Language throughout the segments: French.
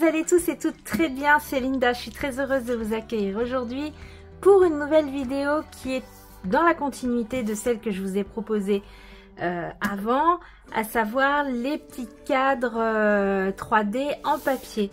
vous allez tous et toutes très bien, c'est Linda, je suis très heureuse de vous accueillir aujourd'hui pour une nouvelle vidéo qui est dans la continuité de celle que je vous ai proposée avant, à savoir les petits cadres 3D en papier.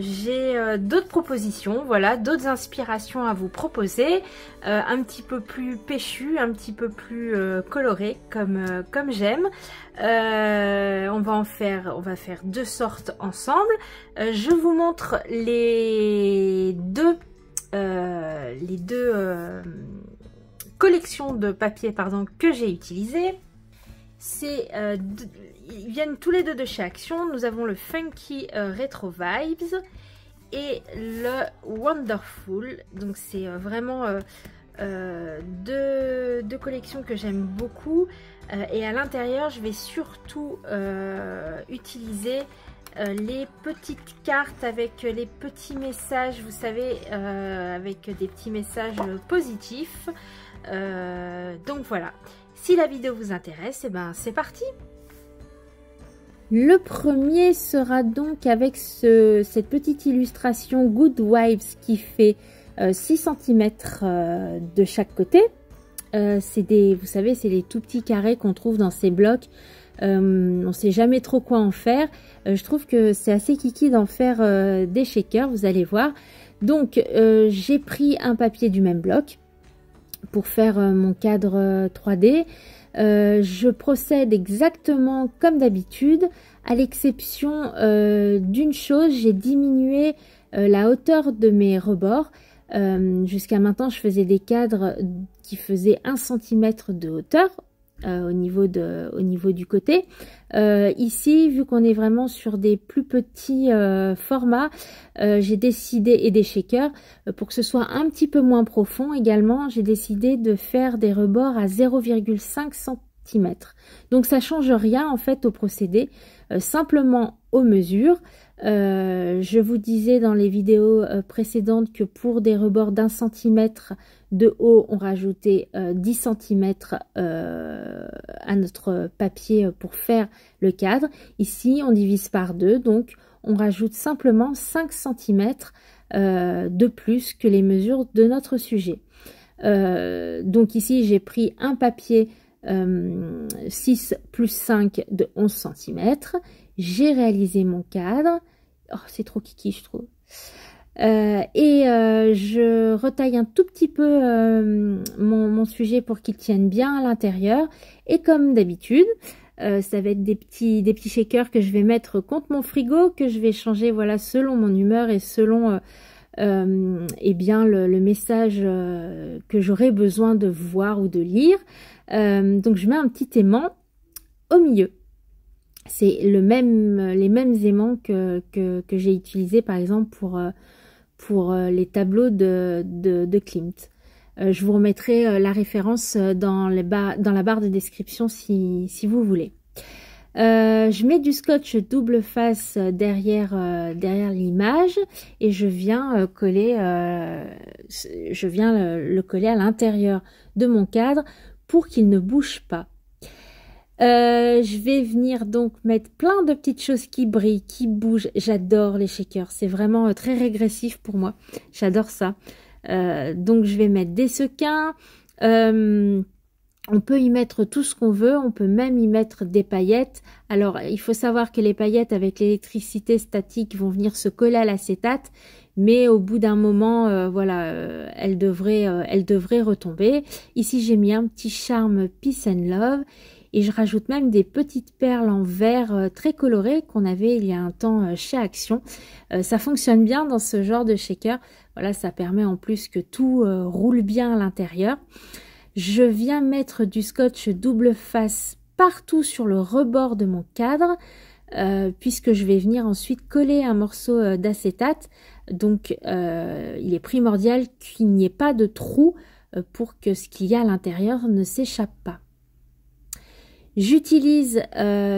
J'ai d'autres propositions, voilà, d'autres inspirations à vous proposer, un petit peu plus péchu, un petit peu plus coloré comme j'aime. On va faire deux sortes ensemble. Je vous montre les deux collections de papier que j'ai utilisées. Ils viennent tous les deux de chez Action. Nous avons le Funky Retro Vibes et le Wonderful. Donc c'est vraiment deux collections que j'aime beaucoup. Et à l'intérieur, je vais surtout utiliser les petites cartes avec les petits messages, vous savez, avec des petits messages positifs. Donc voilà. Si la vidéo vous intéresse, et ben c'est parti. Le premier sera donc avec cette petite illustration Good Vibes qui fait 6 cm de chaque côté. Vous savez, c'est les tout petits carrés qu'on trouve dans ces blocs. On ne sait jamais trop quoi en faire. Je trouve que c'est assez kiki d'en faire des shakers, vous allez voir. Donc j'ai pris un papier du même bloc pour faire mon cadre 3D. Je procède exactement comme d'habitude, à l'exception d'une chose, j'ai diminué la hauteur de mes rebords. Jusqu'à maintenant, je faisais des cadres qui faisaient 1 cm de hauteur au niveau du côté. Ici, vu qu'on est vraiment sur des plus petits formats, j'ai décidé, et des shakers, pour que ce soit un petit peu moins profond également, j'ai décidé de faire des rebords à 0,5 cm. Donc ça change rien en fait au procédé, simplement aux mesures. Je vous disais dans les vidéos précédentes que pour des rebords d'1 cm de haut, on rajoutait 10 cm à notre papier pour faire le cadre. Ici, on divise par 2, donc on rajoute simplement 5 cm de plus que les mesures de notre sujet. Donc ici, j'ai pris un papier 6 plus 5 de 11 cm. J'ai réalisé mon cadre. Oh, c'est trop kiki, je trouve. Je retaille un tout petit peu mon sujet pour qu'il tienne bien à l'intérieur. Et comme d'habitude, ça va être des petits shakers que je vais mettre contre mon frigo, que je vais changer, voilà, selon mon humeur et selon eh bien le message que j'aurai besoin de voir ou de lire. Donc je mets un petit aimant au milieu. C'est les mêmes aimants que j'ai utilisé par exemple pour les tableaux de Klimt. Je vous remettrai la référence dans la barre de description si vous voulez. Je mets du scotch double face derrière l'image et je viens le coller à l'intérieur de mon cadre pour qu'il ne bouge pas. Je vais venir donc mettre plein de petites choses qui brillent, qui bougent. J'adore les shakers, c'est vraiment très régressif pour moi. J'adore ça. Donc je vais mettre des sequins. On peut y mettre tout ce qu'on veut, on peut même y mettre des paillettes. Alors il faut savoir que les paillettes avec l'électricité statique vont venir se coller à l'acétate, mais au bout d'un moment, voilà, elles devraient retomber. Ici j'ai mis un petit charme Peace and Love. Et je rajoute même des petites perles en verre très colorées qu'on avait il y a un temps chez Action. Ça fonctionne bien dans ce genre de shaker. Voilà, ça permet en plus que tout roule bien à l'intérieur. Je viens mettre du scotch double face partout sur le rebord de mon cadre, puisque je vais venir ensuite coller un morceau d'acétate. Donc, il est primordial qu'il n'y ait pas de trou pour que ce qu'il y a à l'intérieur ne s'échappe pas. J'utilise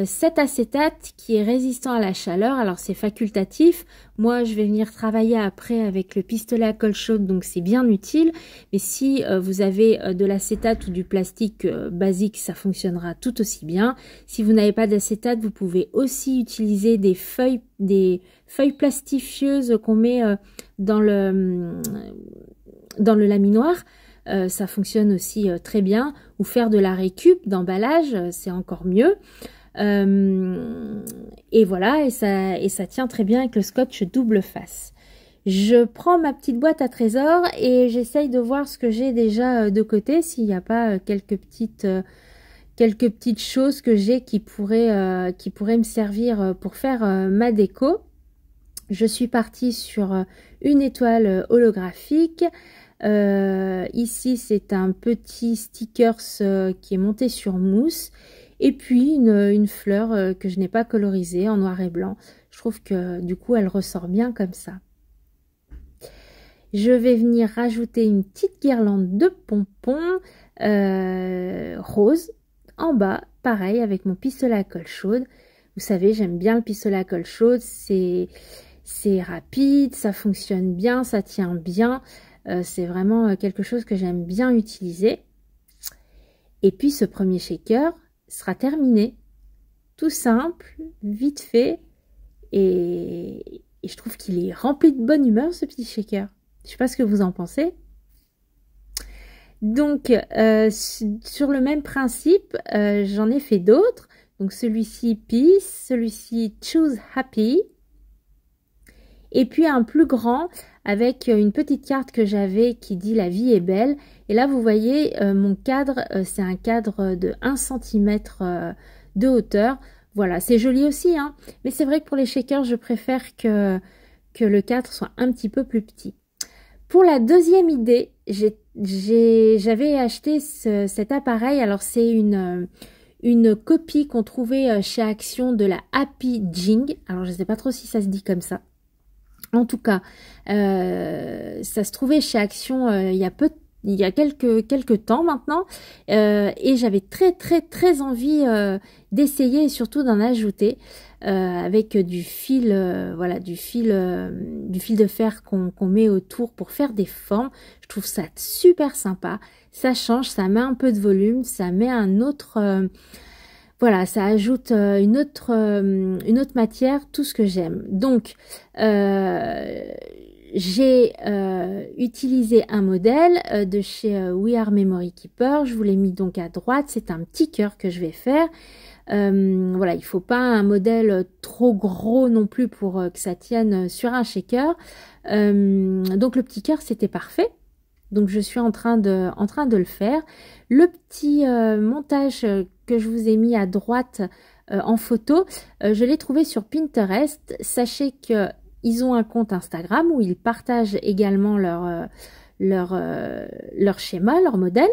cet acétate qui est résistant à la chaleur. Alors c'est facultatif. Moi je vais venir travailler après avec le pistolet à colle chaude, donc c'est bien utile. Mais si vous avez de l'acétate ou du plastique basique, ça fonctionnera tout aussi bien. Si vous n'avez pas d'acétate, vous pouvez aussi utiliser des feuilles plastifieuses qu'on met dans le laminoir. Ça fonctionne aussi très bien, ou faire de la récup d'emballage, c'est encore mieux. Et voilà, et ça tient très bien avec le scotch double face. Je prends ma petite boîte à trésors et j'essaye de voir ce que j'ai déjà de côté, s'il n'y a pas quelques petites choses que j'ai qui pourraient me servir pour faire ma déco. Je suis partie sur une étoile holographique. Ici c'est un petit stickers qui est monté sur mousse, et puis une fleur que je n'ai pas colorisée en noir et blanc. Je trouve que du coup elle ressort bien comme ça. Je vais venir rajouter une petite guirlande de pompons rose en bas, pareil avec mon pistolet à colle chaude. Vous savez, j'aime bien le pistolet à colle chaude, c'est rapide, ça fonctionne bien, ça tient bien. C'est vraiment quelque chose que j'aime bien utiliser. Et puis ce premier shaker sera terminé. Tout simple, vite fait. Et je trouve qu'il est rempli de bonne humeur, ce petit shaker. Je ne sais pas ce que vous en pensez. Donc sur le même principe, j'en ai fait d'autres. Donc celui-ci Peace, celui-ci Choose Happy. Et puis un plus grand avec une petite carte que j'avais qui dit la vie est belle. Et là vous voyez mon cadre, c'est un cadre de 1 cm de hauteur. Voilà, c'est joli aussi, hein. Mais c'est vrai que pour les shakers, je préfère que le cadre soit un petit peu plus petit. Pour la deuxième idée, j'avais acheté cet appareil. Alors c'est une copie qu'on trouvait chez Action de la Happy Jing. Alors je ne sais pas trop si ça se dit comme ça. En tout cas, ça se trouvait chez Action il y a quelques temps maintenant, et j'avais très envie d'essayer et surtout d'en ajouter avec du fil, voilà, du fil de fer qu'on met autour pour faire des formes. Je trouve ça super sympa, ça change, ça met un peu de volume, ça met un autre voilà, ça ajoute une autre matière, tout ce que j'aime. Donc, j'ai utilisé un modèle de chez We Are Memory Keeper. Je vous l'ai mis donc à droite. C'est un petit cœur que je vais faire. Voilà, il ne faut pas un modèle trop gros non plus pour que ça tienne sur un shaker. Donc, le petit cœur, c'était parfait. Donc je suis en train de le faire. Le petit montage que je vous ai mis à droite en photo, je l'ai trouvé sur Pinterest. Sachez qu'ils ont un compte Instagram où ils partagent également leur schéma, leur modèle.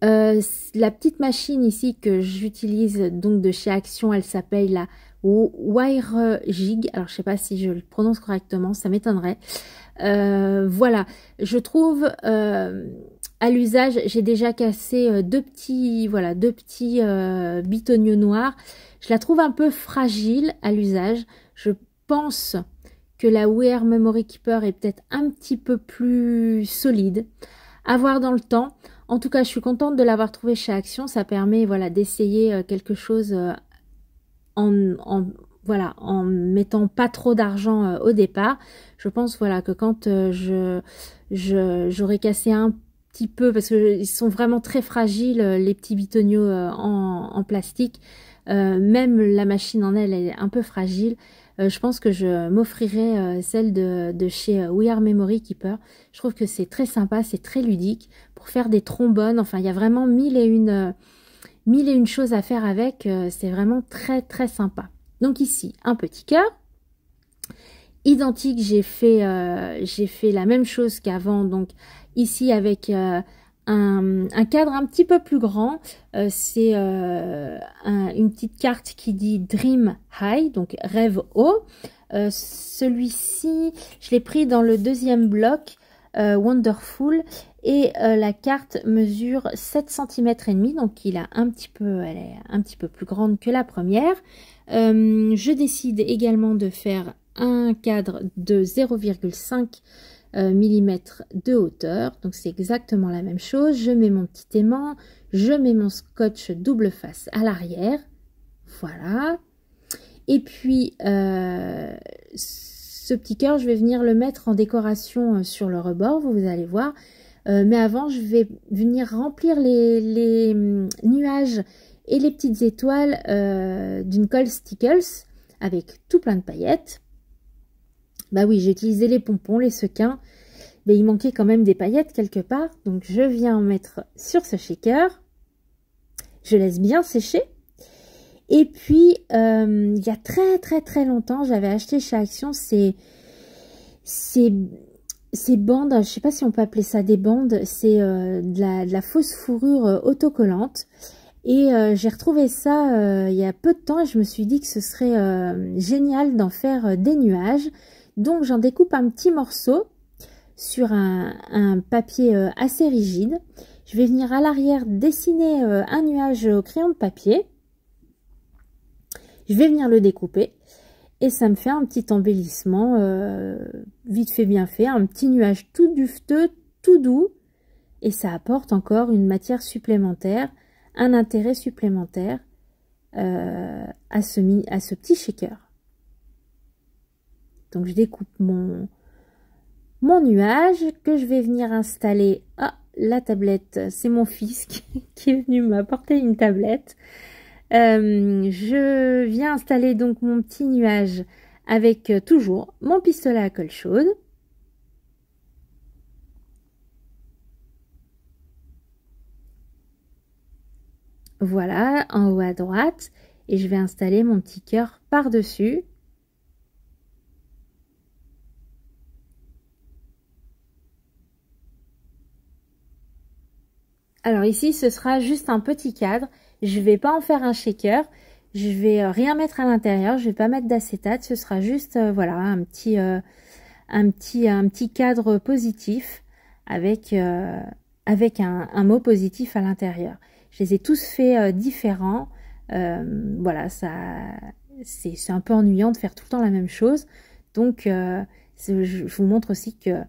La petite machine ici que j'utilise donc de chez Action, elle s'appelle la Wire Jig. Alors je sais pas si je le prononce correctement, ça m'étonnerait. Voilà, je trouve à l'usage, j'ai déjà cassé deux petits bitonniaux noirs. Je la trouve un peu fragile à l'usage. Je pense que la We Are Memory Keeper est peut-être un petit peu plus solide. À voir dans le temps. En tout cas, je suis contente de l'avoir trouvée chez Action. Ça permet, voilà, d'essayer quelque chose voilà, en mettant pas trop d'argent au départ. Je pense, voilà, que quand j'aurais cassé un petit peu, parce qu'ils sont vraiment très fragiles, les petits bitonniaux en plastique, même la machine en elle est un peu fragile. Je pense que je m'offrirai celle de chez We Are Memory Keeper. Je trouve que c'est très sympa, c'est très ludique pour faire des trombones. Enfin, il y a vraiment mille et une choses à faire avec. C'est vraiment très sympa. Donc ici, un petit cœur. Identique, j'ai fait la même chose qu'avant. Donc ici avec un cadre un petit peu plus grand. C'est une petite carte qui dit Dream High, donc rêve haut. Celui-ci, je l'ai pris dans le deuxième bloc, Wonderful. Et la carte mesure 7 cm et demi, donc elle est un petit peu plus grande que la première. Je décide également de faire un cadre de 0,5 mm de hauteur, donc c'est exactement la même chose. Je mets mon petit aimant, je mets mon scotch double face à l'arrière, voilà. Et puis ce petit cœur, je vais venir le mettre en décoration sur le rebord, vous allez voir. Mais avant, je vais venir remplir les nuages et les petites étoiles d'une colle Stickles avec tout plein de paillettes. Bah oui, j'ai utilisé les pompons, les sequins, mais il manquait quand même des paillettes quelque part. Donc je viens en mettre sur ce shaker. Je laisse bien sécher. Et puis, il y a très longtemps, j'avais acheté chez Action ces bandes, je sais pas si on peut appeler ça des bandes, c'est de la fausse fourrure autocollante. Et j'ai retrouvé ça il y a peu de temps et je me suis dit que ce serait génial d'en faire des nuages. Donc j'en découpe un petit morceau sur un papier assez rigide. Je vais venir à l'arrière dessiner un nuage au crayon de papier. Je vais venir le découper. Et ça me fait un petit embellissement vite fait, bien fait. Un petit nuage tout dufteux, tout doux. Et ça apporte encore une matière supplémentaire, un intérêt supplémentaire à ce petit shaker. Donc je découpe mon nuage que je vais venir installer. Ah, la tablette, c'est mon fils qui est venu m'apporter une tablette. Je viens installer donc mon petit nuage avec toujours mon pistolet à colle chaude. Voilà, en haut à droite. Et je vais installer mon petit cœur par-dessus. Alors ici, ce sera juste un petit cadre. Je vais pas en faire un shaker. Je vais rien mettre à l'intérieur. Je vais pas mettre d'acétate. Ce sera juste, voilà, un petit cadre positif avec un mot positif à l'intérieur. Je les ai tous faits différents. Voilà, c'est un peu ennuyant de faire tout le temps la même chose. Donc, je vous montre aussi que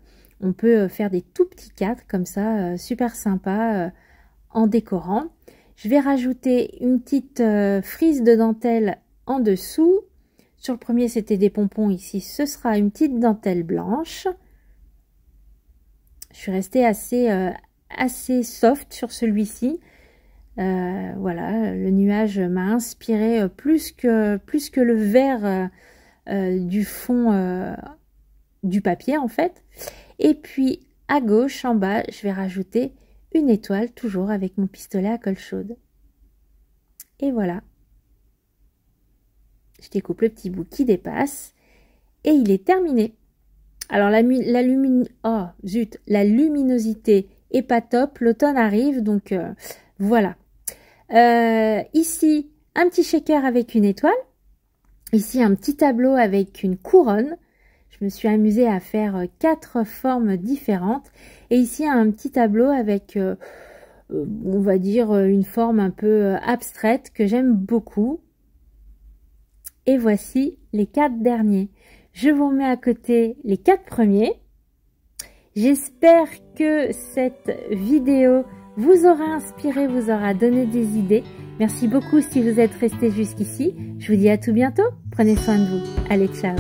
on peut faire des tout petits cadres comme ça, super sympa en décorant. Je vais rajouter une petite frise de dentelle en dessous. Sur le premier, c'était des pompons. Ici, ce sera une petite dentelle blanche. Je suis restée assez soft sur celui-ci. Voilà, le nuage m'a inspiré plus que le vert du fond du papier en fait. Et puis à gauche, en bas, je vais rajouter une étoile, toujours avec mon pistolet à colle chaude. Et voilà. Je découpe le petit bout qui dépasse. Et il est terminé. Alors la luminosité est pas top. L'automne arrive, donc voilà. Ici, un petit shaker avec une étoile. Ici, un petit tableau avec une couronne. Je me suis amusée à faire 4 formes différentes. Et ici, un petit tableau avec, on va dire, une forme un peu abstraite que j'aime beaucoup. Et voici les 4 derniers. Je vous remets à côté les 4 premiers. J'espère que cette vidéo vous aura inspiré, vous aura donné des idées. Merci beaucoup si vous êtes resté jusqu'ici. Je vous dis à tout bientôt. Prenez soin de vous. Allez, ciao.